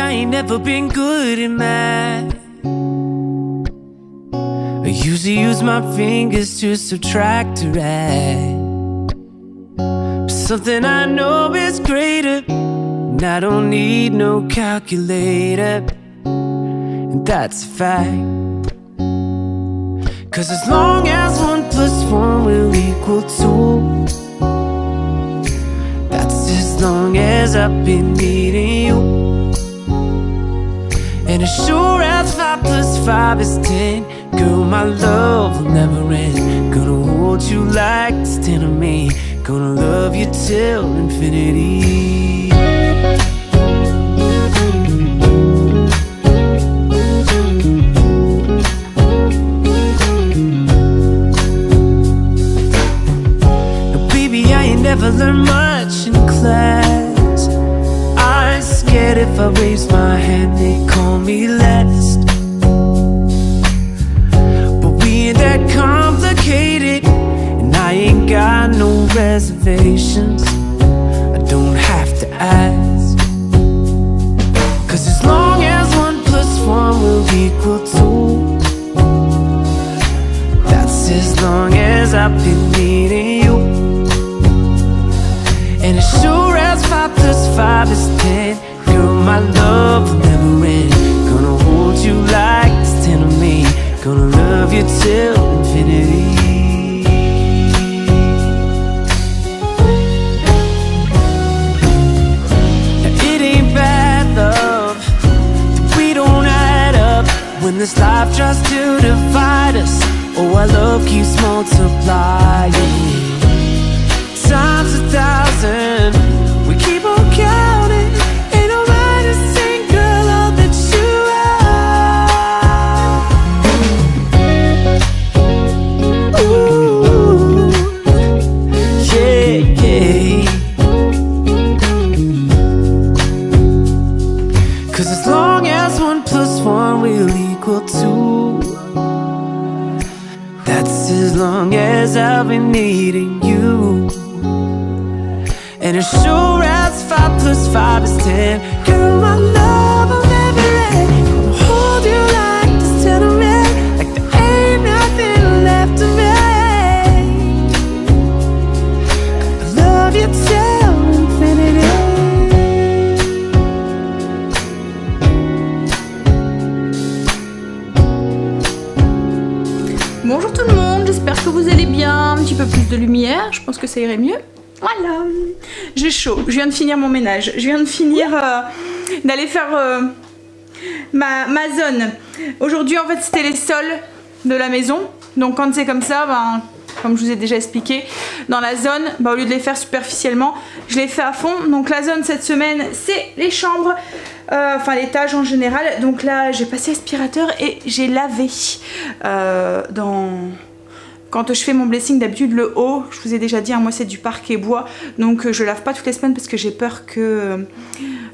I ain't never been good at math. I usually use my fingers to subtract or add. But something I know is greater, and I don't need no calculator, and that's a fact. 'Cause as long as 1 + 1 will equal 2, that's as long as I've been needing you. And as sure as 5 + 5 is 10, girl, my love will never end. Gonna hold you like it's 10 of me, gonna love you till infinity. Never learned much in class. I'm scared if I raise my hand they call me last. But we ain't that complicated, and I ain't got no reservations. I don't have to ask. 'Cause as long as 1 + 1 will equal 2, that's as long as I've been needing you. And as sure as 5 + 5 is 10, girl, my love will never end. Gonna hold you like it's 10 of me, gonna love you till infinity. Now it ain't bad, love, that we don't add up when this life tries to divide us. Oh, our love keeps multiplying times 1,000. We keep on counting, ain't nobody single all that you are. Ooh, yeah, yeah. 'Cause as long as 1 + 1 will equal 2, that's as long as I've been needing you. And as sure as 5 + 5 is 10, girl, my love will never end. Gonna hold you like this 10 of me, like there ain't nothing left of me. I love you till infinity. Bonjour tout le monde, j'espère que vous allez bien. Un petit peu plus de lumière, je pense que ça irait mieux. Voilà, j'ai chaud, je viens de finir mon ménage, je viens de finir d'aller faire ma zone. Aujourd'hui en fait c'était les sols de la maison, donc quand c'est comme ça, ben, comme je vous ai déjà expliqué, dans la zone, ben, au lieu de les faire superficiellement, je les fais à fond. Donc la zone cette semaine c'est les chambres, enfin l'étage en général. Donc là j'ai passé aspirateur et j'ai lavé quand je fais mon blessing d'habitude le haut, je vous ai déjà dit, hein, moi c'est du parquet bois, donc je lave pas toutes les semaines parce que j'ai peur que,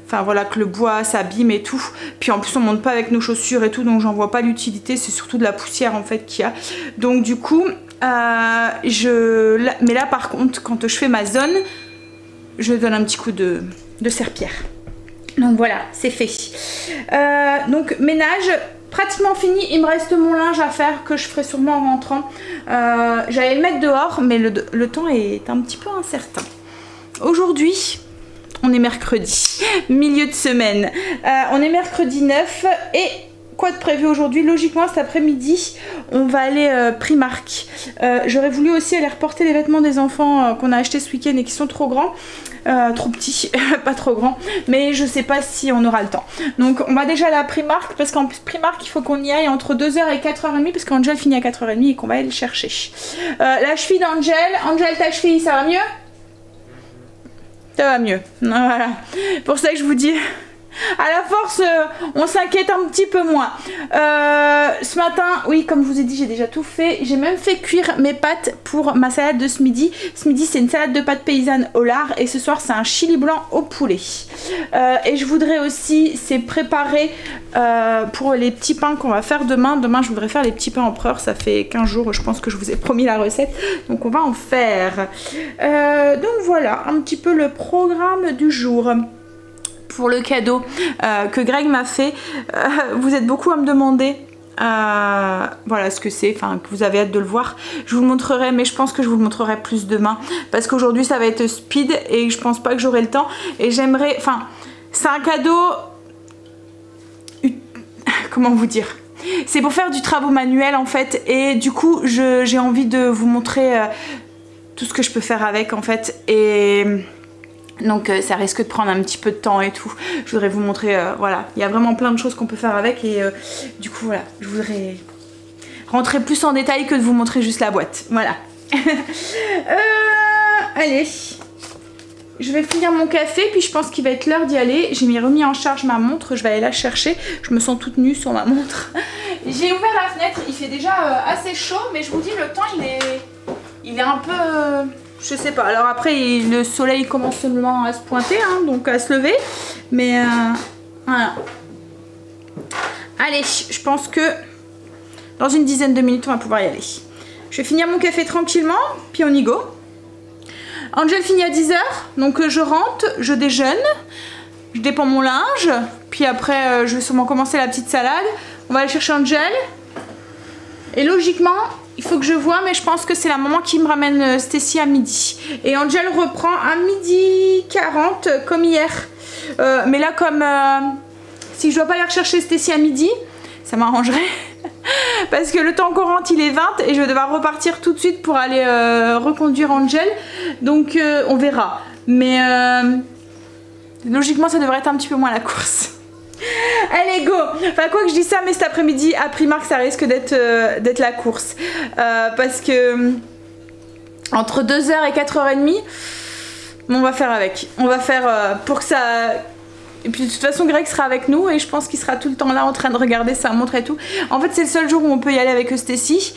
enfin voilà, que le bois s'abîme et tout. Puis en plus on monte pas avec nos chaussures et tout, donc j'en vois pas l'utilité, c'est surtout de la poussière en fait qu'il y a. Donc du coup, mais là par contre quand je fais ma zone, je donne un petit coup de serpillère. Donc voilà, c'est fait. Donc ménage pratiquement fini, il me reste mon linge à faire que je ferai sûrement en rentrant. J'allais le mettre dehors mais le temps est un petit peu incertain. Aujourd'hui on est mercredi, milieu de semaine, on est mercredi 9 et quoi de prévu aujourd'hui? Logiquement cet après-midi on va aller Primark. J'aurais voulu aussi aller reporter les vêtements des enfants qu'on a achetés ce week-end et qui sont trop grands. Trop petits, pas trop grands, mais je sais pas si on aura le temps. Donc on va déjà aller à Primark parce qu'en plus Primark il faut qu'on y aille entre 2h et 4h30 parce qu'Angel finit à 4h30 et qu'on va aller le chercher. La cheville d'Angel, Angel ta cheville ça va mieux? Ça va mieux, voilà. Pour ça que je vous dis, à la force on s'inquiète un petit peu moins. Ce matin, oui comme je vous ai dit j'ai déjà tout fait. J'ai même fait cuire mes pâtes pour ma salade de ce midi. Ce midi c'est une salade de pâtes paysannes au lard et ce soir c'est un chili blanc au poulet. Et je voudrais aussi c'est préparer pour les petits pains qu'on va faire demain. Demain je voudrais faire les petits pains empereurs. Ça fait 15 jours je pense que je vous ai promis la recette. Donc on va en faire. Donc voilà un petit peu le programme du jour. pour le cadeau que Greg m'a fait. Vous êtes beaucoup à me demander voilà ce que c'est, enfin que vous avez hâte de le voir. Je vous le montrerai, mais je pense que je vous le montrerai plus demain parce qu'aujourd'hui ça va être speed et je pense pas que j'aurai le temps. Et j'aimerais, enfin c'est un cadeau, comment vous dire, c'est pour faire du travaux manuel en fait, et du coup j'ai envie de vous montrer tout ce que je peux faire avec en fait, et donc ça risque de prendre un petit peu de temps et tout. Je voudrais vous montrer, voilà, il y a vraiment plein de choses qu'on peut faire avec, et du coup voilà, je voudrais rentrer plus en détail que de vous montrer juste la boîte, voilà. Allez, je vais finir mon café, puis je pense qu'il va être l'heure d'y aller. J'ai remis en charge ma montre, je vais aller la chercher. Je me sens toute nue sur ma montre. J'ai ouvert la fenêtre, il fait déjà assez chaud, mais je vous dis, le temps il est un peu... je sais pas, alors après le soleil commence seulement à se pointer, hein, donc à se lever, mais voilà. Allez, je pense que dans une dizaine de minutes on va pouvoir y aller. Je vais finir mon café tranquillement, puis on y go. Angel finit à 10 h, donc je rentre, je déjeune, je dépends mon linge, puis après je vais sûrement commencer la petite salade. On va aller chercher Angel, et logiquement il faut que je vois, mais je pense que c'est la maman qui me ramène Stacy à midi. Et Angel reprend à 12h40 comme hier. Mais là, comme si je dois pas aller rechercher Stacy à midi, ça m'arrangerait. Parce que le temps qu'on rentre, il est 20 et je vais devoir repartir tout de suite pour aller reconduire Angel. Donc on verra. Mais logiquement, ça devrait être un petit peu moins la course. Allez go. Enfin quoi que je dis ça, mais cet après-midi à Primark ça risque d'être la course, parce que entre 2 h et 4 h 30 on va faire avec, on va faire pour que ça, et puis de toute façon Greg sera avec nous et je pense qu'il sera tout le temps là en train de regarder sa montre et tout. En fait c'est le seul jour où on peut y aller avec Stacy,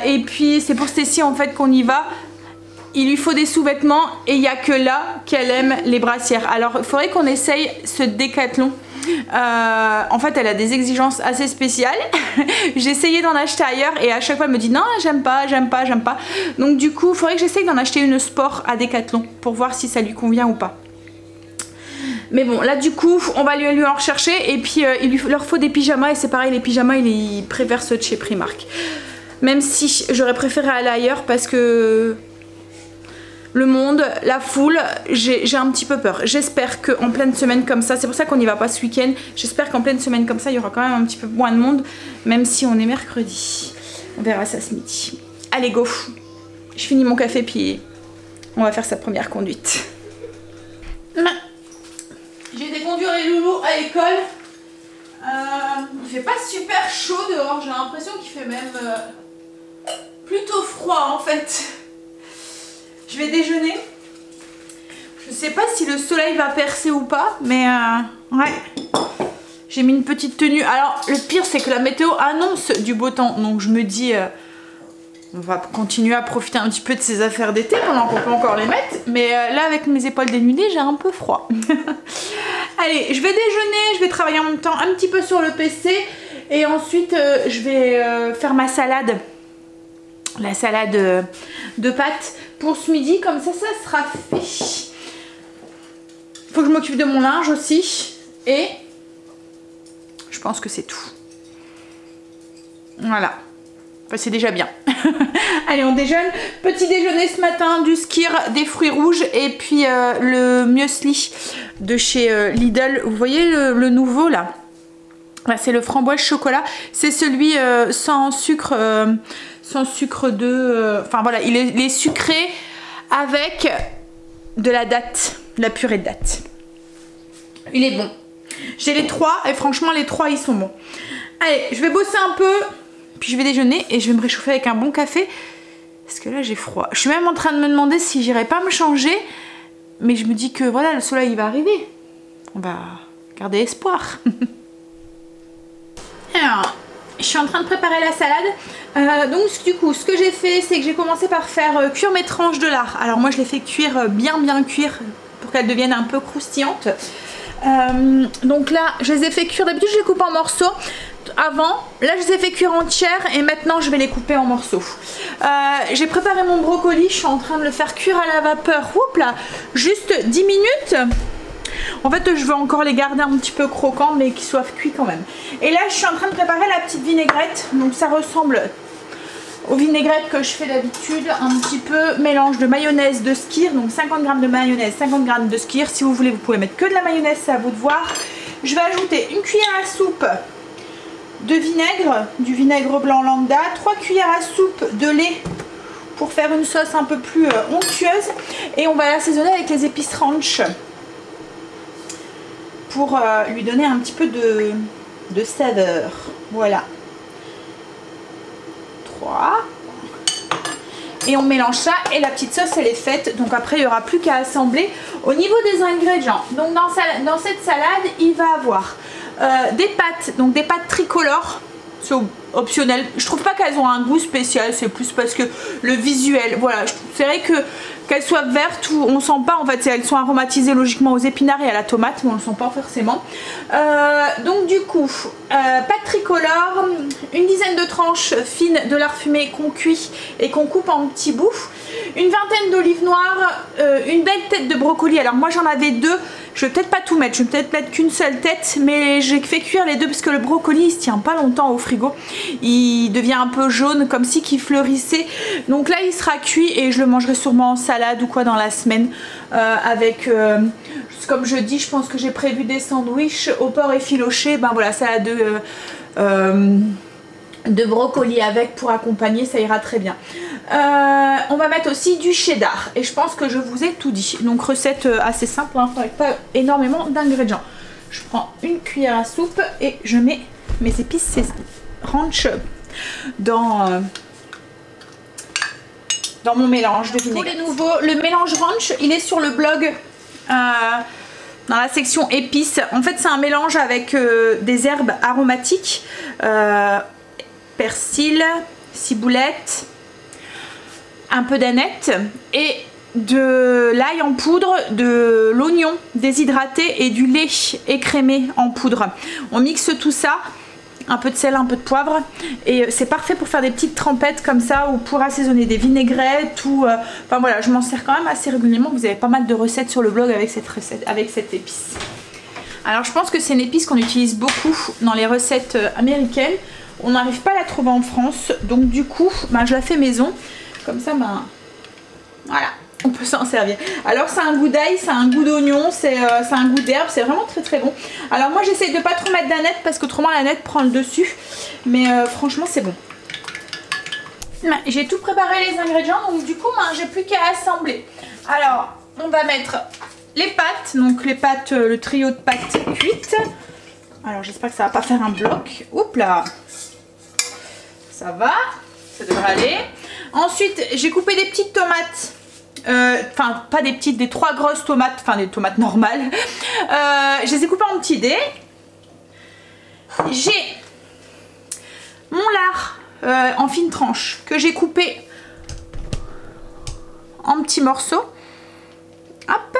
et puis c'est pour Stacy en fait qu'on y va. Il lui faut des sous-vêtements et il n'y a que là qu'elle aime les brassières. Alors il faudrait qu'on essaye ce Décathlon. En fait elle a des exigences assez spéciales. J'ai essayé d'en acheter ailleurs et à chaque fois elle me dit non j'aime pas, j'aime pas, j'aime pas. Donc du coup il faudrait que j'essaye d'en acheter une sport à Décathlon pour voir si ça lui convient ou pas. Mais bon là du coup on va lui en rechercher, et puis leur faut des pyjamas, et c'est pareil, les pyjamas ils préfèrent ceux de chez Primark. Même si j'aurais préféré aller ailleurs parce que le monde, la foule, j'ai un petit peu peur. J'espère qu'en pleine semaine comme ça, c'est pour ça qu'on n'y va pas ce week-end, j'espère qu'en pleine semaine comme ça, il y aura quand même un petit peu moins de monde, même si on est mercredi. On verra ça ce midi. Allez go, je finis mon café puis on va faire sa première conduite. J'ai été conduire les loulous à l'école. Il fait pas super chaud dehors, j'ai l'impression qu'il fait même plutôt froid en fait. Je vais déjeuner. Je sais pas si le soleil va percer ou pas, mais ouais. J'ai mis une petite tenue. Alors le pire c'est que la météo annonce du beau temps, donc je me dis on va continuer à profiter un petit peu de ces affaires d'été pendant qu'on peut encore les mettre. Mais là avec mes épaules dénudées j'ai un peu froid. Allez, je vais déjeuner, je vais travailler en même temps un petit peu sur le PC, et ensuite je vais faire ma salade. La salade de pâtes pour ce midi, comme ça sera fait. Faut que je m'occupe de mon linge aussi, et je pense que c'est tout. Voilà, enfin, c'est déjà bien. Allez on déjeune, petit déjeuner ce matin, du skyr, des fruits rouges, et puis le muesli de chez Lidl. Vous voyez le nouveau là, c'est le framboise chocolat, c'est celui sans sucre. Sans sucre de... Enfin voilà, il est sucré avec de la date, de la purée de date. Il est bon. J'ai les trois et franchement les trois ils sont bons. Allez, je vais bosser un peu, puis je vais déjeuner et je vais me réchauffer avec un bon café. Parce que là j'ai froid. Je suis même en train de me demander si j'irai pas me changer. Mais je me dis que voilà, le soleil il va arriver. On va garder espoir. Alors... je suis en train de préparer la salade. Donc du coup ce que j'ai fait c'est que j'ai commencé par faire cuire mes tranches de lard. Alors moi je les fais cuire bien cuire pour qu'elles deviennent un peu croustillantes. Donc là je les ai fait cuire, d'habitude je les coupe en morceaux avant, là je les ai fait cuire entières et maintenant je vais les couper en morceaux. J'ai préparé mon brocoli, je suis en train de le faire cuire à la vapeur. Oups là, juste 10 minutes. En fait je veux encore les garder un petit peu croquants mais qu'ils soient cuits quand même. Et là je suis en train de préparer la petite vinaigrette. Donc ça ressemble aux vinaigrettes que je fais d'habitude, un petit peu mélange de mayonnaise, de skyr, donc 50 g de mayonnaise, 50 g de skyr. Si vous voulez vous pouvez mettre que de la mayonnaise, c'est à vous de voir. Je vais ajouter une cuillère à soupe de vinaigre, du vinaigre blanc lambda, 3 cuillères à soupe de lait pour faire une sauce un peu plus onctueuse, et on va l'assaisonner avec les épices ranch pour lui donner un petit peu de saveur. Voilà. Et on mélange ça et la petite sauce elle est faite, donc après il n'y aura plus qu'à assembler. Au niveau des ingrédients, donc dans cette salade il va avoir des pâtes, donc des pâtes tricolores, c'est optionnel. Je trouve pas qu'elles ont un goût spécial, c'est plus parce que le visuel, voilà, c'est vrai que qu'elles soient vertes ou on sent pas, en fait elles sont aromatisées logiquement aux épinards et à la tomate, mais on le sent pas forcément. Donc du coup pâte tricolore, une dizaine de tranches fines de lard fumé qu'on cuit et qu'on coupe en petits bouts, une vingtaine d'olives noires, une belle tête de brocoli. Alors moi j'en avais deux, je vais peut-être pas tout mettre, je vais peut-être mettre qu'une seule tête, mais j'ai fait cuire les deux parce que le brocoli il se tient pas longtemps au frigo, il devient un peu jaune comme si qu'il fleurissait, donc là il sera cuit et je le mangerai sûrement en salade ou quoi dans la semaine avec comme je dis, je pense que j'ai prévu des sandwichs au porc effiloché, ben voilà, salade de brocoli avec pour accompagner, ça ira très bien. On va mettre aussi du cheddar et je pense que je vous ai tout dit, donc recette assez simple hein, avec pas énormément d'ingrédients. Je prends une cuillère à soupe et je mets mes épices ranch dans mon mélange de vinaigre. Pour les nouveaux, le mélange ranch il est sur le blog dans la section épices. En fait c'est un mélange avec des herbes aromatiques, persil, ciboulette, un peu d'aneth et de l'ail en poudre, de l'oignon déshydraté et du lait écrémé en poudre. On mixe tout ça, un peu de sel, un peu de poivre, et c'est parfait pour faire des petites trempettes comme ça ou pour assaisonner des vinaigrettes ou enfin voilà, je m'en sers quand même assez régulièrement. Vous avez pas mal de recettes sur le blog avec cette recette, avec cette épice. Alors je pense que c'est une épice qu'on utilise beaucoup dans les recettes américaines. On n'arrive pas à la trouver en France, donc du coup bah, je la fais maison comme ça, bah, voilà, on peut s'en servir. Alors c'est un goût d'ail, c'est un goût d'oignon, c'est un goût d'herbe, c'est vraiment très très bon. Alors moi j'essaye de pas trop mettre d'aneth parce qu'autrement l'aneth prend le dessus, mais franchement c'est bon. J'ai tout préparé les ingrédients, donc du coup j'ai plus qu'à assembler. Alors on va mettre les pâtes, donc les pâtes, le trio de pâtes cuites. Alors j'espère que ça va pas faire un bloc. Oups là, ça va, ça devrait aller. Ensuite j'ai coupé des petites tomates, enfin pas des petites, des 3 grosses tomates, enfin des tomates normales. Je les ai coupées en petits dés. J'ai mon lard en fines tranches que j'ai coupé en petits morceaux. Hop.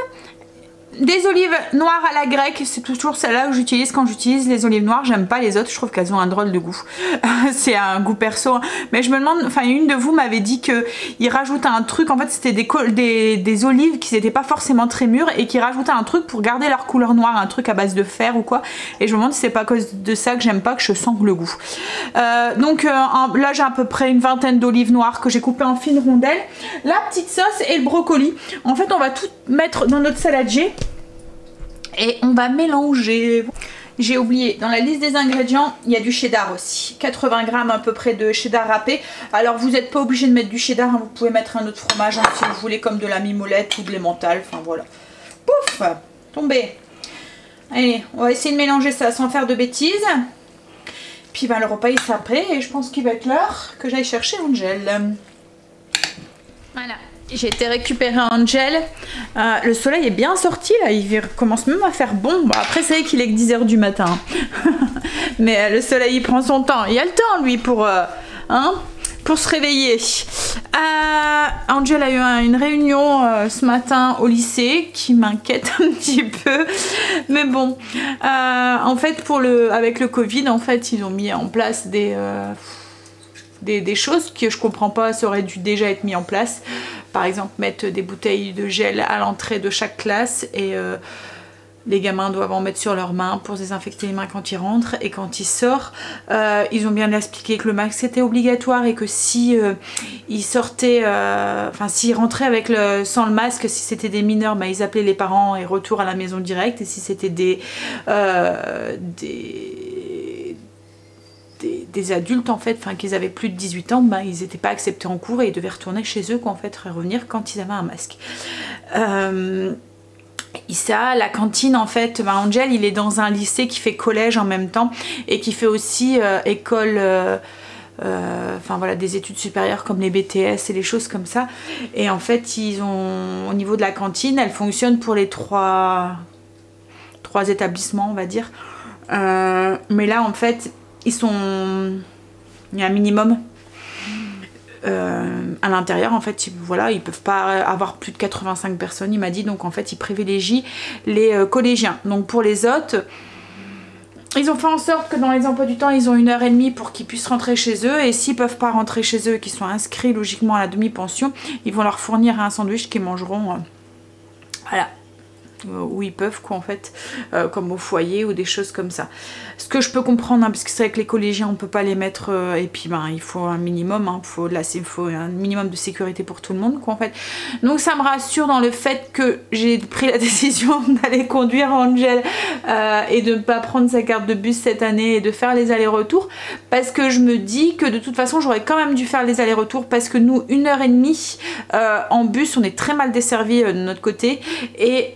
Des olives noires à la grecque, c'est toujours celle-là que j'utilise quand j'utilise les olives noires. J'aime pas les autres, je trouve qu'elles ont un drôle de goût. C'est un goût perso, mais je me demande, enfin une de vous m'avait dit qu'il rajoutait un truc, en fait c'était des olives qui n'étaient pas forcément très mûres et qui rajoutaient un truc pour garder leur couleur noire, un truc à base de fer ou quoi, et je me demande si c'est pas à cause de ça que j'aime pas, que je sens le goût. Là j'ai à peu près une vingtaine d'olives noires que j'ai coupées en fines rondelles, la petite sauce et le brocoli. En fait on va tout mettre dans notre saladier et on va mélanger. J'ai oublié, dans la liste des ingrédients, il y a du cheddar aussi. 80 g à peu près de cheddar râpé. Alors vous n'êtes pas obligé de mettre du cheddar, hein, vous pouvez mettre un autre fromage hein, si vous voulez, comme de la mimolette ou de l'emmental. Enfin voilà. Pouf, tombé. Allez, on va essayer de mélanger ça sans faire de bêtises. Puis ben, le repas il sera prêt et je pense qu'il va être l'heure que j'aille chercher Angel. Voilà. J'ai été récupérer Angel. Le soleil est bien sorti là, il commence même à faire bon. Bon après c'est vrai qu'il est que 10 h du matin. Mais le soleil il prend son temps. Il y a le temps lui pour se réveiller. Angel a eu une réunion ce matin au lycée qui m'inquiète un petit peu. Mais bon, en fait avec le Covid, en fait ils ont mis en place des choses que je comprends pas, ça aurait dû déjà être mis en place. Par exemple mettre des bouteilles de gel à l'entrée de chaque classe et Les gamins doivent en mettre sur leurs mains pour désinfecter les mains quand ils rentrent et quand ils sortent. Ils ont bien expliqué que le masque c'était obligatoire et que si ils sortaient, enfin s'ils rentraient sans le masque, si c'était des mineurs, bah, ils appelaient les parents et retour à la maison direct. Et si c'était des adultes en fait, enfin qu'ils avaient plus de 18 ans, bah, ils n'étaient pas acceptés en cours et ils devaient retourner chez eux, quoi, en fait, revenir quand ils avaient un masque. Issa, la cantine en fait, bah Angel il est dans un lycée qui fait collège en même temps et qui fait aussi école, enfin voilà, des études supérieures comme les BTS et les choses comme ça. Et en fait ils ont, au niveau de la cantine, elle fonctionne pour les trois établissements on va dire. Mais là en fait il y a un minimum. À l'intérieur en fait voilà, ils peuvent pas avoir plus de 85 personnes il m'a dit, donc en fait ils privilégient les collégiens. Donc pour les autres, ils ont fait en sorte que dans les emplois du temps ils ont 1h30 pour qu'ils puissent rentrer chez eux, et s'ils peuvent pas rentrer chez eux, qu'ils sont inscrits logiquement à la demi-pension, ils vont leur fournir un sandwich qu'ils mangeront voilà, où ils peuvent quoi en fait, comme au foyer ou des choses comme ça. Ce que je peux comprendre, hein, parce que c'est vrai que les collégiens on peut pas les mettre, et puis ben il faut un minimum, hein, il faut un minimum de sécurité pour tout le monde quoi en fait. Donc ça me rassure dans le fait que j'ai pris la décision d'aller conduire Angel et de ne pas prendre sa carte de bus cette année et de faire les allers-retours, parce que je me dis que de toute façon j'aurais quand même dû faire les allers-retours, parce que nous 1h30 en bus on est très mal desservis de notre côté et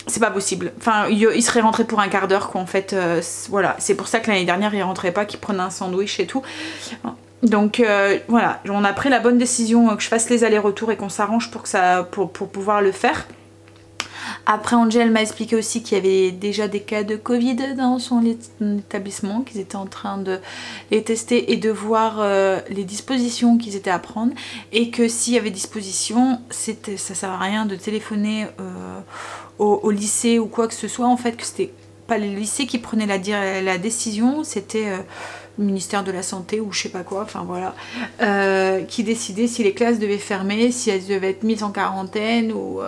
c'est pas possible. Enfin, il serait rentré pour un quart d'heure quoi en fait. Voilà, c'est pour ça que l'année dernière il rentrait pas, qu'il prenait un sandwich et tout. Donc voilà, on a pris la bonne décision que je fasse les allers-retours et qu'on s'arrange pour pouvoir le faire. Après Angel m'a expliqué aussi qu'il y avait déjà des cas de Covid dans son établissement, qu'ils étaient en train de les tester et de voir les dispositions qu'ils étaient à prendre, et que s'il y avait disposition, ça sert à rien de téléphoner au lycée ou quoi que ce soit en fait, que c'était pas le lycée qui prenait la décision, c'était le ministère de la santé ou je sais pas quoi, enfin voilà, qui décidait si les classes devaient fermer, si elles devaient être mises en quarantaine ou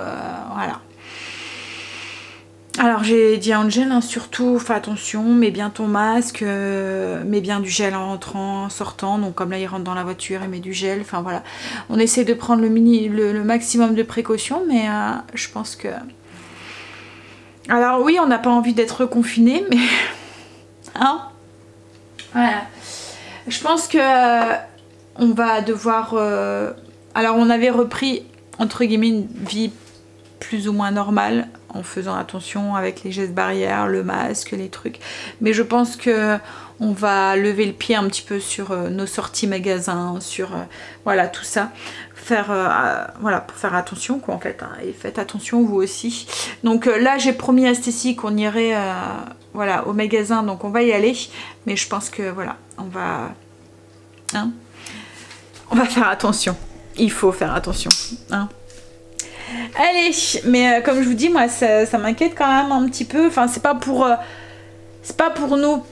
voilà. Alors j'ai dit à Angel, hein, surtout fais attention, mets bien ton masque, mets bien du gel en rentrant, en sortant. Donc comme là il rentre dans la voiture, il met du gel, enfin voilà. On essaie de prendre le maximum de précautions, mais je pense que... Alors oui, on n'a pas envie d'être confiné, mais... hein, voilà. Je pense que on va devoir... Alors on avait repris, entre guillemets, une vie plus ou moins normale, en faisant attention avec les gestes barrières, le masque, les trucs. Mais je pense que on va lever le pied un petit peu sur nos sorties magasins, sur voilà tout ça. Voilà, pour faire attention quoi en fait, hein, et faites attention vous aussi. Donc là j'ai promis à Stécie qu'on irait voilà, au magasin, donc on va y aller. Mais je pense que voilà, on va faire attention. Il faut faire attention, hein. Allez, mais comme je vous dis, moi ça m'inquiète quand même un petit peu. Enfin, c'est pas pour nous,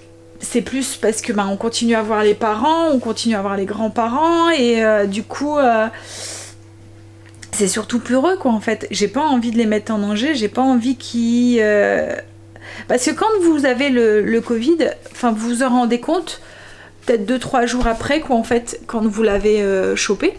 c'est plus parce que on continue à voir les parents, on continue à voir les grands-parents, et du coup c'est surtout pour eux quoi en fait. J'ai pas envie de les mettre en danger, j'ai pas envie qu'ils... Parce que quand vous avez le Covid, enfin vous vous en rendez compte peut-être 2-3 jours après quoi en fait, quand vous l'avez chopé.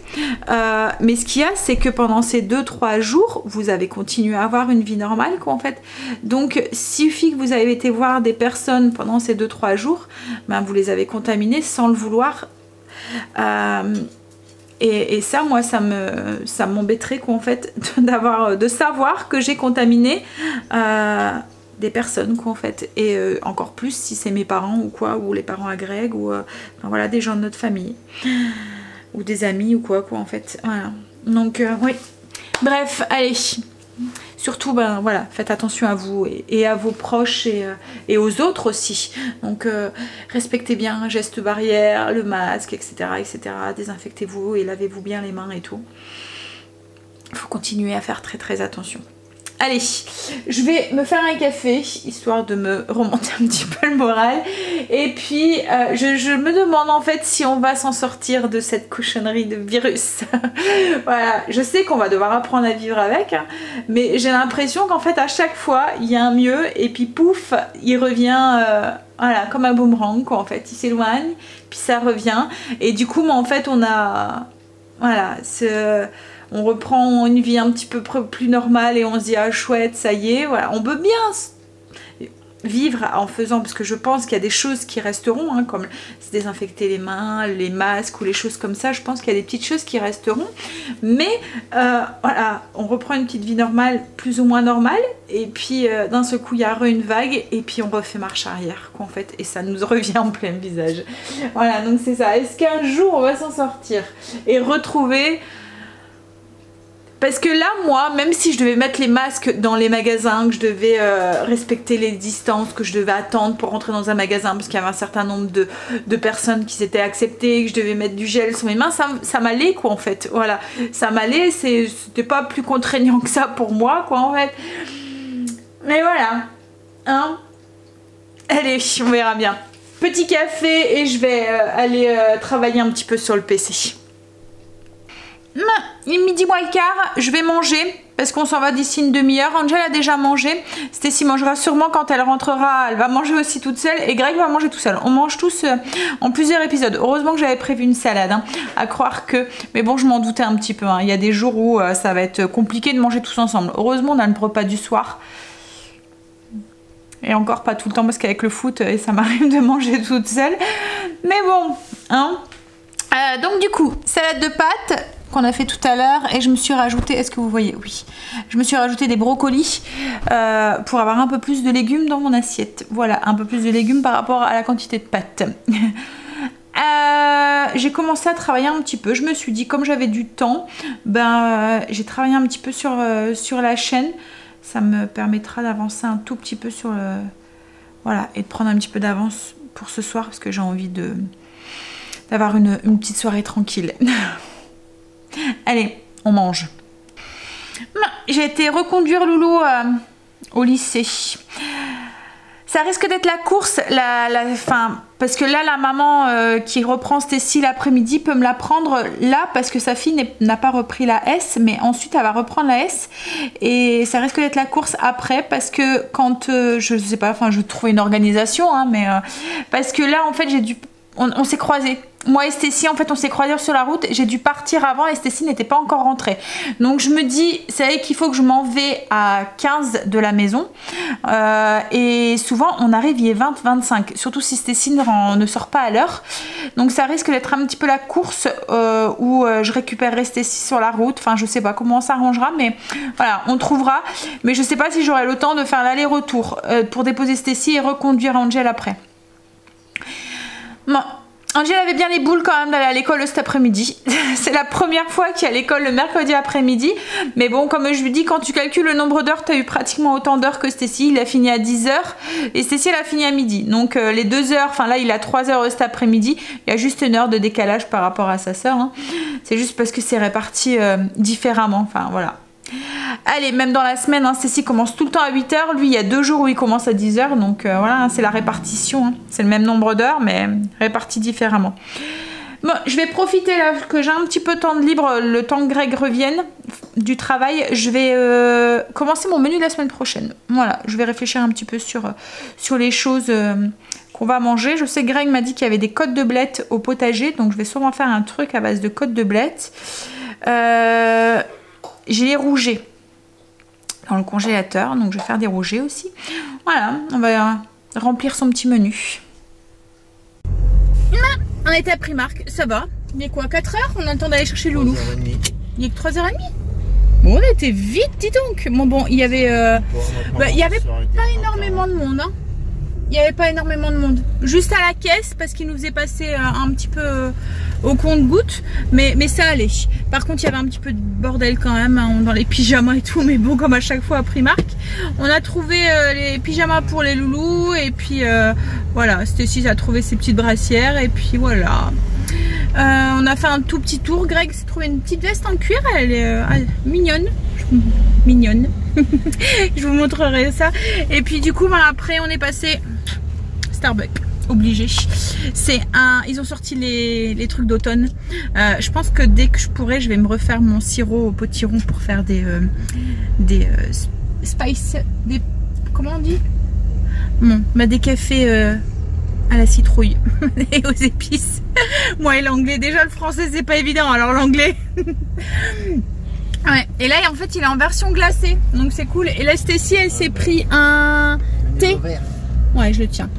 Mais ce qu'il y a, c'est que pendant ces 2-3 jours, vous avez continué à avoir une vie normale quoi en fait. Donc suffit que vous avez été voir des personnes pendant ces 2-3 jours, vous les avez contaminées sans le vouloir. Et ça, moi, ça m'embêterait quoi en fait, de savoir que j'ai contaminé des personnes quoi en fait, et encore plus si c'est mes parents ou quoi, ou les parents à Greg, ou enfin, voilà, des gens de notre famille ou des amis ou quoi en fait, voilà. Donc oui, bref, allez, surtout voilà, faites attention à vous et à vos proches et aux autres aussi. Donc respectez bien un geste barrière, le masque, etc., désinfectez-vous et lavez-vous bien les mains et tout. Il faut continuer à faire très très attention. Allez, je vais me faire un café, histoire de me remonter un petit peu le moral. Et puis, je me demande en fait si on va s'en sortir de cette cochonnerie de virus. Voilà, je sais qu'on va devoir apprendre à vivre avec, hein, mais j'ai l'impression qu'en fait, à chaque fois, il y a un mieux, et puis pouf, il revient... voilà, comme un boomerang quoi, en fait, il s'éloigne, puis ça revient. Et du coup, en fait, on a... Voilà, on reprend une vie un petit peu plus normale et on se dit ah chouette, ça y est, voilà, on peut bien vivre en faisant, parce que je pense qu'il y a des choses qui resteront, hein, comme se désinfecter les mains, les masques ou les choses comme ça, je pense qu'il y a des petites choses qui resteront, mais voilà, on reprend une petite vie normale, plus ou moins normale, et puis d'un seul coup il y a une vague, et puis on refait marche arrière, quoi, en fait, et ça nous revient en plein visage. Voilà, donc c'est ça, est-ce qu'un jour on va s'en sortir et retrouver... Parce que là, moi, même si je devais mettre les masques dans les magasins, que je devais respecter les distances, que je devais attendre pour rentrer dans un magasin, parce qu'il y avait un certain nombre de personnes qui s'étaient acceptées, que je devais mettre du gel sur mes mains, ça m'allait, quoi, en fait. Voilà, ça m'allait, c'était pas plus contraignant que ça pour moi, quoi, en fait. Mais voilà, hein. Allez, on verra bien. Petit café et je vais aller travailler un petit peu sur le PC. Il est midi moins le quart, je vais manger parce qu'on s'en va d'ici une demi-heure. Angel a déjà mangé, Stécie mangera sûrement quand elle rentrera, elle va manger aussi toute seule et Greg va manger tout seul. On mange tous en plusieurs épisodes. Heureusement que j'avais prévu une salade, hein, à croire que... Mais bon, je m'en doutais un petit peu, hein. Il y a des jours où ça va être compliqué de manger tous ensemble. Heureusement, on a le repas du soir. Et encore pas tout le temps parce qu'avec le foot, ça m'arrive de manger toute seule. Mais bon, hein. Donc du coup, salade de pâtes qu'on a fait tout à l'heure et je me suis rajouté, est-ce que vous voyez? Oui, je me suis rajouté des brocolis pour avoir un peu plus de légumes dans mon assiette. Voilà, un peu plus de légumes par rapport à la quantité de pâtes. J'ai commencé à travailler un petit peu, je me suis dit comme j'avais du temps, j'ai travaillé un petit peu sur la chaîne, ça me permettra d'avancer un tout petit peu sur le... Voilà, et de prendre un petit peu d'avance pour ce soir parce que j'ai envie d'avoir une petite soirée tranquille. Allez, on mange. J'ai été reconduire Loulou au lycée. Ça risque d'être la course, parce que là, la maman qui reprend Stécie l'après-midi peut me la prendre là, parce que sa fille n'a pas repris la S, mais ensuite elle va reprendre la S. Et ça risque d'être la course après, parce que quand, je sais pas, enfin je vais trouver une organisation, hein, mais parce que là, en fait, on s'est croisés. Moi et Stécie, en fait, on s'est croisés sur la route. J'ai dû partir avant et Stécie n'était pas encore rentrée. Donc, je me dis, c'est vrai qu'il faut que je m'en vais à 15 de la maison. Et souvent, on arrive, il est 20-25. Surtout si Stécie ne sort pas à l'heure. Donc, ça risque d'être un petit peu la course où je récupérerai Stécie sur la route. Enfin, je sais pas comment on s'arrangera, mais voilà, on trouvera. Mais je sais pas si j'aurai le temps de faire l'aller-retour pour déposer Stécie et reconduire Angel après. Bon. Angel avait bien les boules quand même d'aller à l'école cet après-midi. C'est la première fois qu'il y a l'école le mercredi après-midi. Mais bon, comme je lui dis, quand tu calcules le nombre d'heures, tu as eu pratiquement autant d'heures que Stécie. Il a fini à 10 h et Stécie, elle a fini à midi. Donc les 2 heures, enfin là, il a 3 heures cet après-midi. Il y a juste une heure de décalage par rapport à sa sœur, hein. C'est juste parce que c'est réparti différemment. Enfin, voilà. Allez, même dans la semaine, hein, Stécie commence tout le temps à 8 h. Lui, il y a 2 jours où il commence à 10 h. Donc voilà, hein, c'est la répartition. Hein. C'est le même nombre d'heures, mais réparti différemment. Bon, je vais profiter là que j'ai un petit peu de temps de libre, le temps que Greg revienne du travail. Je vais commencer mon menu de la semaine prochaine. Voilà, je vais réfléchir un petit peu sur les choses qu'on va manger. Je sais que Greg m'a dit qu'il y avait des côtes de blettes au potager. Donc je vais sûrement faire un truc à base de côtes de blettes. J'ai les rougets dans le congélateur, donc je vais faire des rougets aussi. Voilà, on va remplir son petit menu. On était à Primark, ça va. Il est quoi, 4 h? On a le temps d'aller chercher Loulou. Il est que 3 h 30. Bon, on était vite, dis donc. Bon, il y avait pas énormément de monde, hein. Il n'y avait pas énormément de monde. Juste à la caisse parce qu'il nous faisait passer un petit peu au compte-gouttes. Mais ça allait. Par contre, il y avait un petit peu de bordel quand même, hein, dans les pyjamas et tout. Mais bon, comme à chaque fois à Primark. On a trouvé les pyjamas pour les loulous. Et puis voilà, Stécie a trouvé ses petites brassières. Et puis voilà. On a fait un tout petit tour. Greg s'est trouvé une petite veste en cuir. Elle est mignonne. Mignonne. Je vous montrerai ça. Et puis du coup, après, on est passé Starbucks. Obligé. C'est ils ont sorti les trucs d'automne. Je pense que dès que je pourrai, je vais me refaire mon sirop au potiron pour faire des spice, comment on dit? Bon, des cafés à la citrouille et aux épices. Moi et l'anglais, déjà le français c'est pas évident, alors l'anglais. Ouais. Et là en fait il est en version glacée, donc c'est cool. Et là Stacy elle s'est pris un thé. Ouais, je le tiens.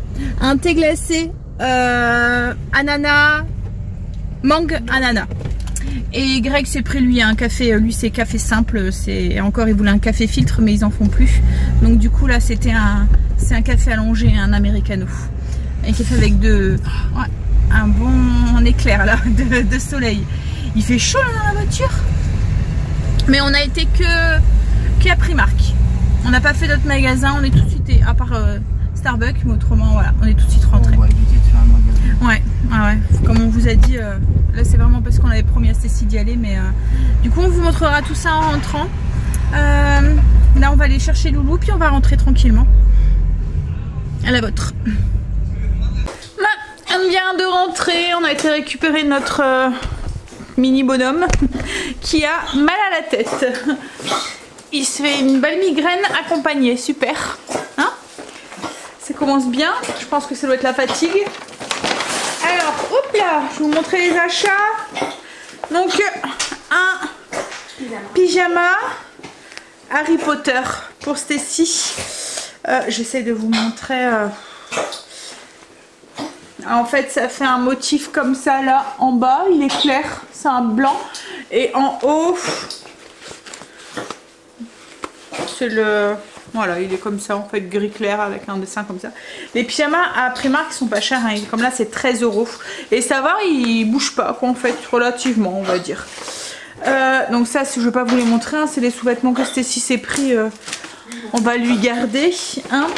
Un thé glacé, ananas, mangue, ananas. Et Greg s'est pris lui un café, lui c'est café simple, encore il voulait un café filtre mais ils en font plus. Donc du coup là c'est un café allongé, un americano. Un café avec un bon éclair là de soleil. Il fait chaud là dans la voiture. Mais on a été qu'à Primark. On n'a pas fait d'autres magasins, on est tout de suite, à part Starbucks, mais autrement voilà, on est tout de suite rentré. On va éviter de faire un magasin. Ouais. Comme on vous a dit, là c'est vraiment parce qu'on avait promis à Stacy d'y aller, mais du coup on vous montrera tout ça en rentrant. Là on va aller chercher Loulou, puis on va rentrer tranquillement. À la vôtre. On vient de rentrer, on a été récupérer notre mini bonhomme qui a mal à la tête. Il se fait une belle migraine accompagnée, super. Hein? Ça commence bien, je pense que ça doit être la fatigue. Alors, hop là, je vais vous montrer les achats. Donc, un pyjama Harry Potter pour Stacy. J'essaie de vous montrer. En fait, ça fait un motif comme ça là en bas, il est clair, c'est un blanc. Et en haut, c'est le... Voilà, il est comme ça en fait, gris clair avec un dessin comme ça. Les pyjamas à Primark ils sont pas chers, hein. Comme là c'est 13 €. Et ça va, il bouge pas quoi en fait, relativement on va dire. Donc ça, je vais pas vous les montrer, hein. C'est les sous-vêtements que Stacy s'est pris. On va lui garder. Hein.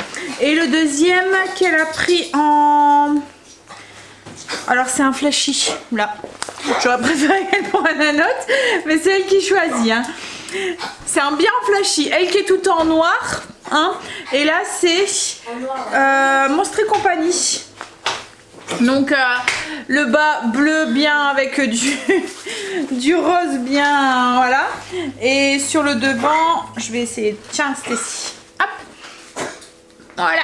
Et le deuxième qu'elle a pris en... Alors c'est un flashy, là. J'aurais préféré qu'elle prenne la note, mais c'est elle qui choisit. Hein. C'est un bien flashy. Elle qui est tout en noir. Hein. Et là c'est Monstres et compagnie. Donc le bas bleu bien avec du rose bien, voilà. Et sur le devant, je vais essayer. Tiens Stacy. Hop. Voilà.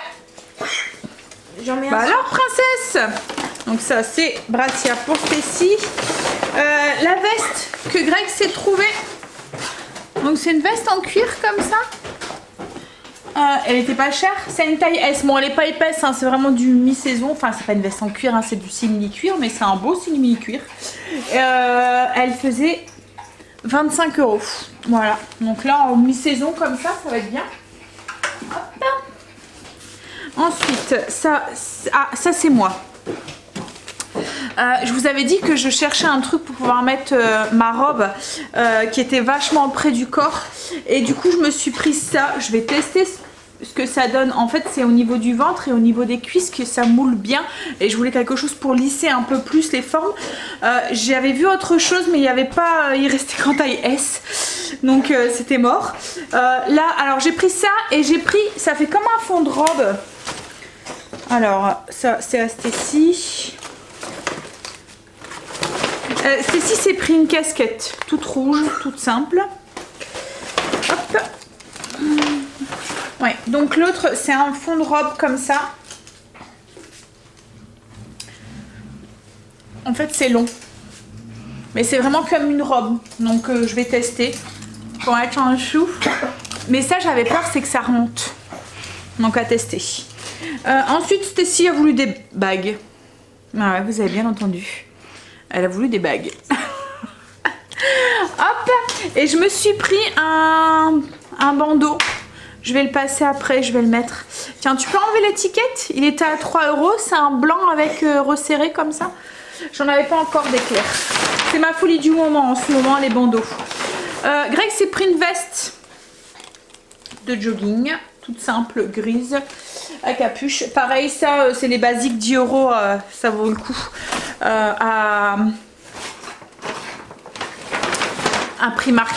Bah alors princesse. Donc ça c'est brassière pour Stacy. La veste que Greg s'est trouvé. Donc c'est une veste en cuir comme ça. Elle était pas chère, c'est une taille S. Bon, elle est pas épaisse, hein, c'est vraiment du mi-saison. Enfin, c'est pas une veste en cuir, hein, c'est du simili-cuir, mais c'est un beau simili-cuir. Elle faisait 25 €. Voilà, donc là en mi-saison comme ça va être bien. Hop. Ensuite, ça c'est moi. Je vous avais dit que je cherchais un truc pour pouvoir mettre ma robe qui était vachement près du corps. Et du coup, je me suis pris ça. Je vais tester ce que ça donne. En fait, c'est au niveau du ventre et au niveau des cuisses que ça moule bien. Et je voulais quelque chose pour lisser un peu plus les formes. J'avais vu autre chose, mais il n'y avait pas... il restait qu'en taille S. Donc, c'était mort. Là, alors j'ai pris ça et j'ai pris... Ça fait comme un fond de robe. Alors, ça, c'est à Stacy. Stacy s'est pris une casquette toute rouge, toute simple. Hop. Ouais, donc l'autre c'est un fond de robe comme ça. En fait c'est long. Mais c'est vraiment comme une robe. Donc je vais tester pour être en chou. Mais ça j'avais peur, c'est que ça remonte. Donc à tester. Ensuite Stacy a voulu des bagues. Ah ouais, vous avez bien entendu. Elle a voulu des bagues. Hop. Et je me suis pris un bandeau. Je vais le passer après, je vais le mettre. Tiens, tu peux enlever l'étiquette? Il était à 3 €. C'est un blanc avec resserré comme ça. J'en avais pas encore d'éclair. C'est ma folie du moment en ce moment, les bandeaux. Greg s'est pris une veste de jogging. Toute simple, grise, à capuche. Pareil, ça, c'est les basiques 10 €. Ça vaut le coup. À un Primark,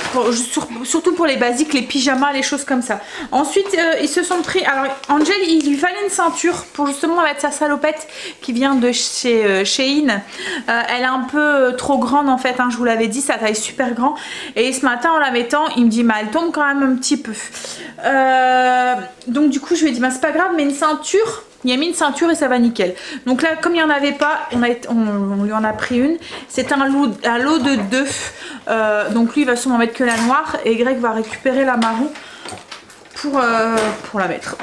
surtout pour les basiques, les pyjamas, les choses comme ça. Ensuite ils se sont pris, alors Angel il lui fallait une ceinture pour justement mettre sa salopette qui vient de chez Shein. Elle est un peu trop grande en fait, hein, je vous l'avais dit, sa taille super grand, et ce matin en la mettant il me dit bah elle tombe quand même un petit peu, donc du coup je lui ai dit bah c'est pas grave, mais une ceinture. Il a mis une ceinture et ça va nickel. Donc là, comme il n'y en avait pas, on lui en a pris une. C'est un lot de 2. Donc lui, il va sûrement mettre que la noire. Et Greg va récupérer la marron pour la mettre.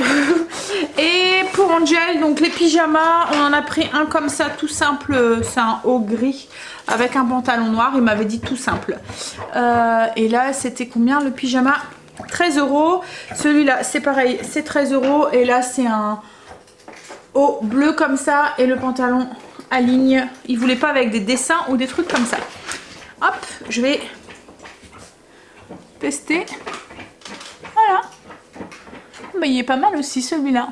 Et pour Angel, donc les pyjamas, on en a pris un comme ça, tout simple. C'est un haut gris avec un pantalon noir. Il m'avait dit tout simple. Et là, c'était combien le pyjama? 13 €. Celui-là, c'est pareil, c'est 13 €. Et là, c'est un haut bleu comme ça et le pantalon à ligne. Il voulait pas avec des dessins ou des trucs comme ça. Hop, je vais tester. Voilà. Bah, il est pas mal aussi celui-là.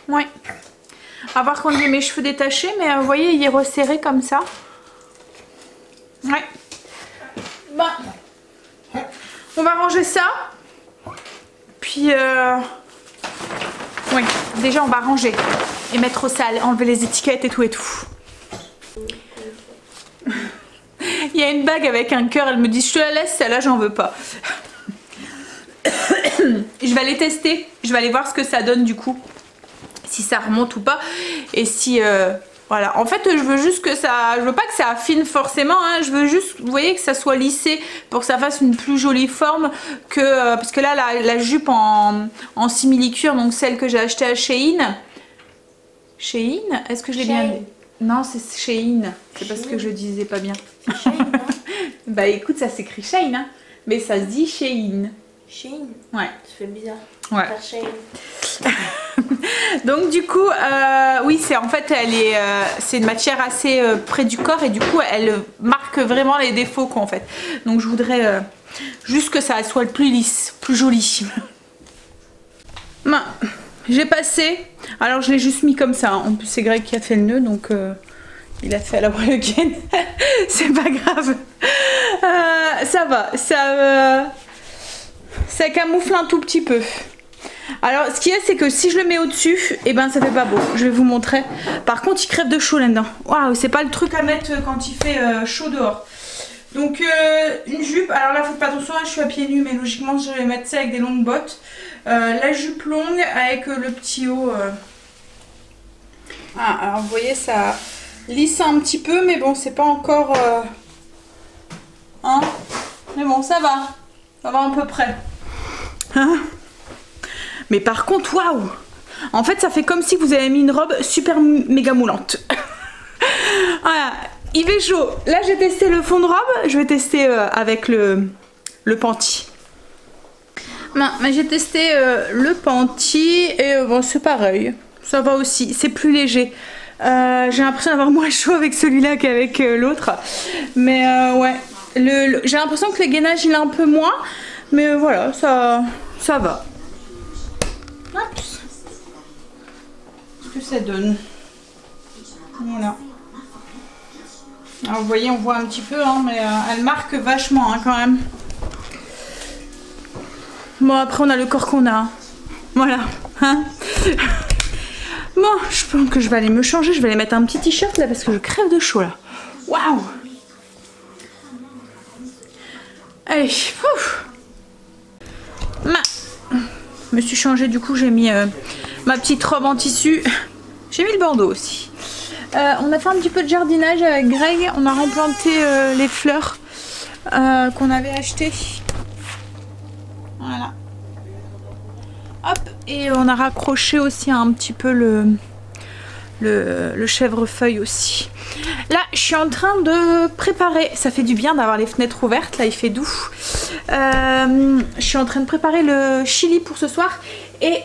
Ouais. À voir quand j'ai mes cheveux détachés, mais vous voyez, il est resserré comme ça. Ouais. Bah, on va ranger ça. Puis oui, déjà on va ranger et mettre au sale, enlever les étiquettes et tout et tout. Il y a une bague avec un cœur, elle me dit je te la laisse, celle-là j'en veux pas. Je vais aller tester, je vais aller voir ce que ça donne du coup, si ça remonte ou pas, et si voilà. En fait je veux juste que ça, je veux pas que ça affine forcément, hein. Je veux juste, vous voyez, que ça soit lissé pour que ça fasse une plus jolie forme que parce que là la jupe en simili-cuir, donc celle que j'ai achetée à Shein. Shein, est-ce que je l'ai bien dit? Non, c'est Shein, c'est parce que je disais pas bien. Shein, hein. Bah écoute, ça s'écrit Shein, hein, mais ça se dit Shein. Shein. Ouais. Ça fait bizarre. Ouais. Shein. Donc du coup, oui, c'est en fait, c'est une matière assez près du corps et du coup, elle marque vraiment les défauts quoi en fait. Donc je voudrais juste que ça soit le plus lisse, plus joli. Ben, j'ai passé. Alors je l'ai juste mis comme ça. En plus c'est Greg qui a fait le nœud, donc il a fait à la Walloken. C'est pas grave. Ça va, ça camoufle un tout petit peu. Alors ce qu'il y a, c'est que si je le mets au dessus, et ben ça fait pas beau. Je vais vous montrer. Par contre il crève de chaud là-dedans. Waouh, c'est pas le truc à mettre quand il fait chaud dehors. Donc une jupe, alors là faites pas attention, je suis à pieds nus, mais logiquement je vais mettre ça avec des longues bottes. La jupe longue avec le petit haut. Ah, alors vous voyez, ça lisse un petit peu, mais bon, c'est pas encore... Hein, mais bon, ça va à peu près. Hein, mais par contre, waouh! En fait, ça fait comme si vous avez mis une robe super méga moulante. Voilà. Il fait chaud. Là, j'ai testé le fond de robe. Je vais tester avec le panty. Non, mais j'ai testé le panty et bon, c'est pareil. Ça va aussi. C'est plus léger. J'ai l'impression d'avoir moins chaud avec celui-là qu'avec l'autre. Mais ouais. J'ai l'impression que le gainage il est un peu moins. Mais voilà, ça va. Hop. Ce que ça donne. Voilà. Alors vous voyez, on voit un petit peu, hein, mais elle marque vachement hein, quand même. Bon, après on a le corps qu'on a. Voilà. Hein. Bon, je pense que je vais aller me changer. Je vais aller mettre un petit t-shirt là parce que je crève de chaud là. Waouh. Allez. Ouf. Je me suis changée, du coup j'ai mis ma petite robe en tissu. J'ai mis le bandeau aussi. On a fait un petit peu de jardinage avec Greg. On a replanté les fleurs qu'on avait achetées. Voilà. Hop. Et on a raccroché aussi un petit peu le chèvrefeuille aussi. Là je suis en train de préparer, ça fait du bien d'avoir les fenêtres ouvertes, là il fait doux. Je suis en train de préparer le chili pour ce soir. Et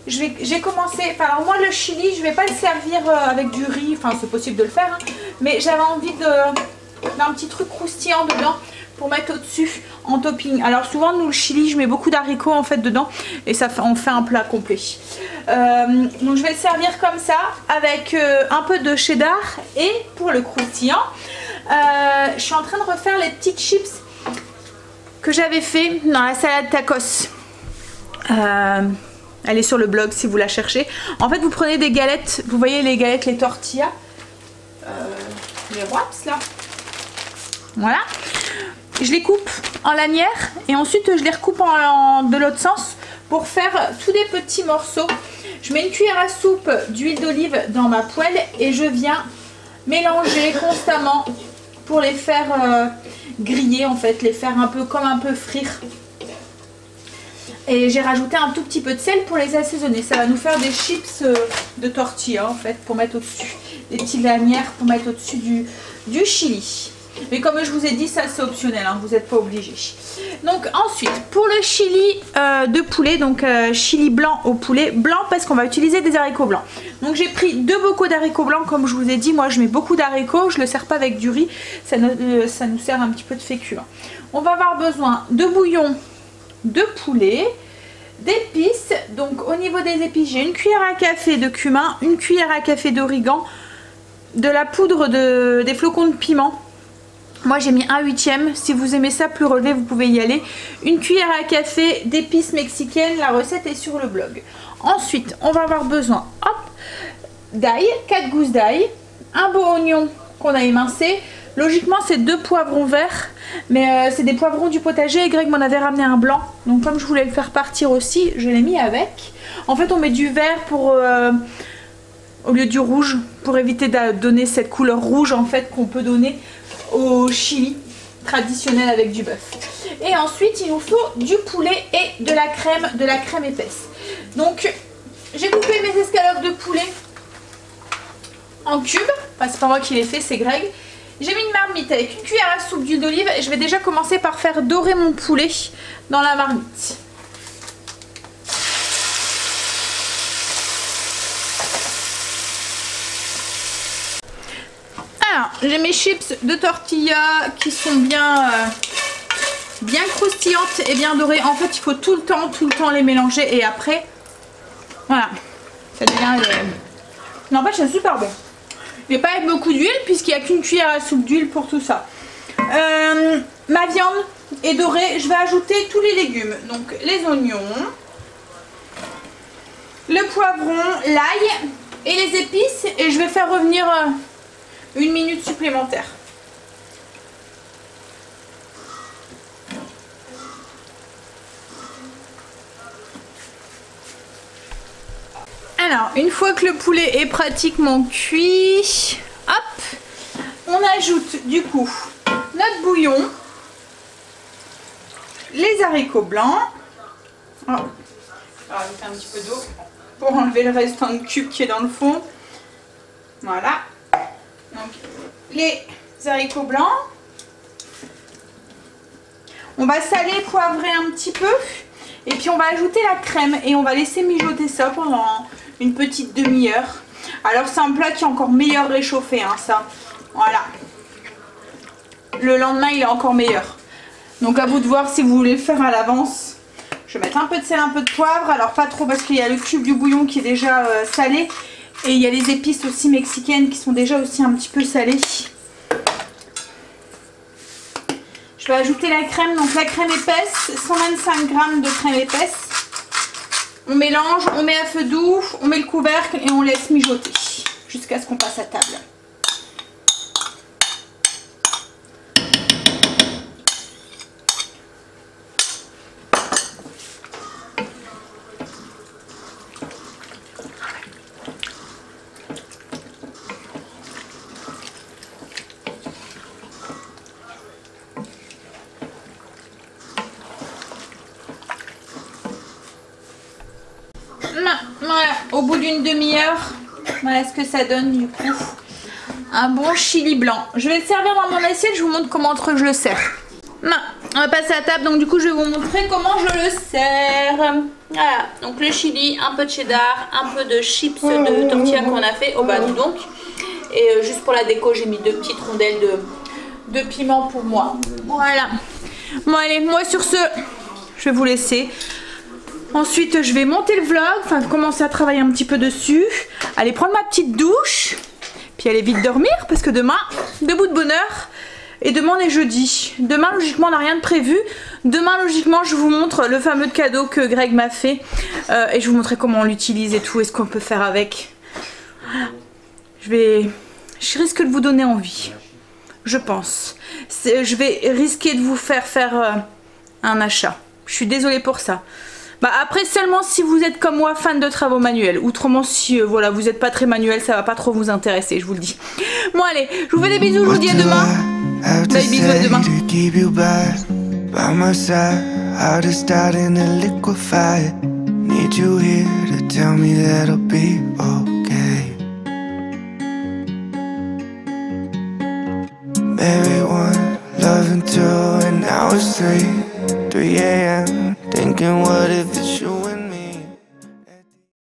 j'ai commencé, enfin alors moi le chili je vais pas le servir avec du riz, enfin c'est possible de le faire hein, mais j'avais envie d'un petit truc croustillant dedans pour mettre au dessus en topping. Alors souvent nous le chili je mets beaucoup d'haricots en fait dedans et ça fait, on fait un plat complet. Donc je vais le servir comme ça avec un peu de cheddar et pour le croustillant Je suis en train de refaire les petites chips que j'avais fait dans la salade tacos. Elle est sur le blog si vous la cherchez. En fait, vous prenez des galettes, vous voyez les galettes, les tortillas, les wraps là. Voilà. Je les coupe en lanières et ensuite je les recoupe de l'autre sens pour faire tous des petits morceaux. Je mets une cuillère à soupe d'huile d'olive dans ma poêle et je viens mélanger constamment pour les faire griller en fait, les faire un peu comme un peu frire. Et j'ai rajouté un tout petit peu de sel pour les assaisonner. Ça va nous faire des chips de tortilla en fait pour mettre au-dessus. Des petites lanières pour mettre au-dessus du chili. Mais comme je vous ai dit, ça c'est optionnel, hein, vous n'êtes pas obligé. Donc ensuite, pour le chili de poulet, donc chili blanc au poulet, blanc parce qu'on va utiliser des haricots blancs. Donc j'ai pris 2 bocaux d'haricots blancs, comme je vous ai dit, moi je mets beaucoup d'haricots, je ne le sers pas avec du riz, ça nous sert un petit peu de féculent. On va avoir besoin de bouillon de poulet, d'épices, donc au niveau des épices, j'ai une cuillère à café de cumin, une cuillère à café d'origan, de la poudre des flocons de piment. Moi j'ai mis 1/8, si vous aimez ça plus relevé vous pouvez y aller. Une cuillère à café d'épices mexicaines, la recette est sur le blog. Ensuite on va avoir besoin d'ail, 4 gousses d'ail, un beau oignon qu'on a émincé. Logiquement c'est 2 poivrons verts, mais c'est des poivrons du potager et Greg m'en avait ramené un blanc. Donc comme je voulais le faire partir aussi, je l'ai mis avec. En fait on met du vert pour... au lieu du rouge, pour éviter de donner cette couleur rouge en fait qu'on peut donner au chili traditionnel avec du bœuf. Et ensuite il nous faut du poulet et de la crème épaisse. Donc j'ai coupé mes escalopes de poulet en cubes, enfin c'est pas moi qui les fait, c'est Greg. J'ai mis une marmite avec une cuillère à soupe d'huile d'olive et je vais déjà commencer par faire dorer mon poulet dans la marmite. Alors, j'ai mes chips de tortilla qui sont bien croustillantes et bien dorées. En fait, il faut tout le temps les mélanger et après, voilà, ça devient... Non, en fait, c'est super bon. Mais pas avec beaucoup d'huile puisqu'il n'y a qu'une cuillère à soupe d'huile pour tout ça. Ma viande est dorée. Je vais ajouter tous les légumes. Donc, les oignons, le poivron, l'ail et les épices. Et je vais faire revenir... 1 minute supplémentaire. Alors, une fois que le poulet est pratiquement cuit, hop, on ajoute du coup notre bouillon, les haricots blancs. Oh. Alors, je vais faire un petit peu d'eau pour enlever le restant de cube qui est dans le fond. Voilà. Donc, les haricots blancs, on va saler, poivrer un petit peu et puis on va ajouter la crème et on va laisser mijoter ça pendant une petite demi-heure. Alors c'est un plat qui est encore meilleur réchauffé, hein, ça. Voilà. Le lendemain il est encore meilleur. Donc à vous de voir si vous voulez le faire à l'avance. Je vais mettre un peu de sel, un peu de poivre. Alors pas trop parce qu'il y a le cube du bouillon qui est déjà salé. Et il y a les épices aussi mexicaines qui sont déjà aussi un petit peu salées. Je vais ajouter la crème, donc la crème épaisse, 125 g de crème épaisse. On mélange, on met à feu doux, on met le couvercle et on laisse mijoter jusqu'à ce qu'on passe à table. Voilà, au bout d'une demi-heure, voilà ce que ça donne du coup. Un bon chili blanc. Je vais le servir dans mon assiette, je vous montre comment je le sers. On va passer à table, donc du coup je vais vous montrer comment je le sers. Voilà, donc le chili, un peu de cheddar, un peu de chips de tortilla qu'on a fait au badou donc. Et juste pour la déco, j'ai mis 2 petites rondelles de piment pour moi. Voilà. Bon allez, moi sur ce, je vais vous laisser. Ensuite, je vais monter le vlog, enfin commencer à travailler un petit peu dessus. Aller prendre ma petite douche, puis aller vite dormir parce que demain, debout de bonne heure, Et demain on est jeudi. Demain logiquement on n'a rien de prévu. Demain logiquement je vous montre le fameux cadeau que Greg m'a fait. Et je vous montrerai comment on l'utilise et tout. Et ce qu'on peut faire avec. Voilà. Je risque de vous donner envie. Je pense. Je vais risquer de vous faire un achat. Je suis désolée pour ça. Bah après seulement si vous êtes comme moi fan de travaux manuels. Autrement si voilà vous n'êtes pas très manuel, ça va pas trop vous intéresser, je vous le dis. Bon allez, je vous fais des bisous, je vous dis à demain. Bye bisous, à demain. Loving 2 and now it's 3 a.m. Thinking what if it's you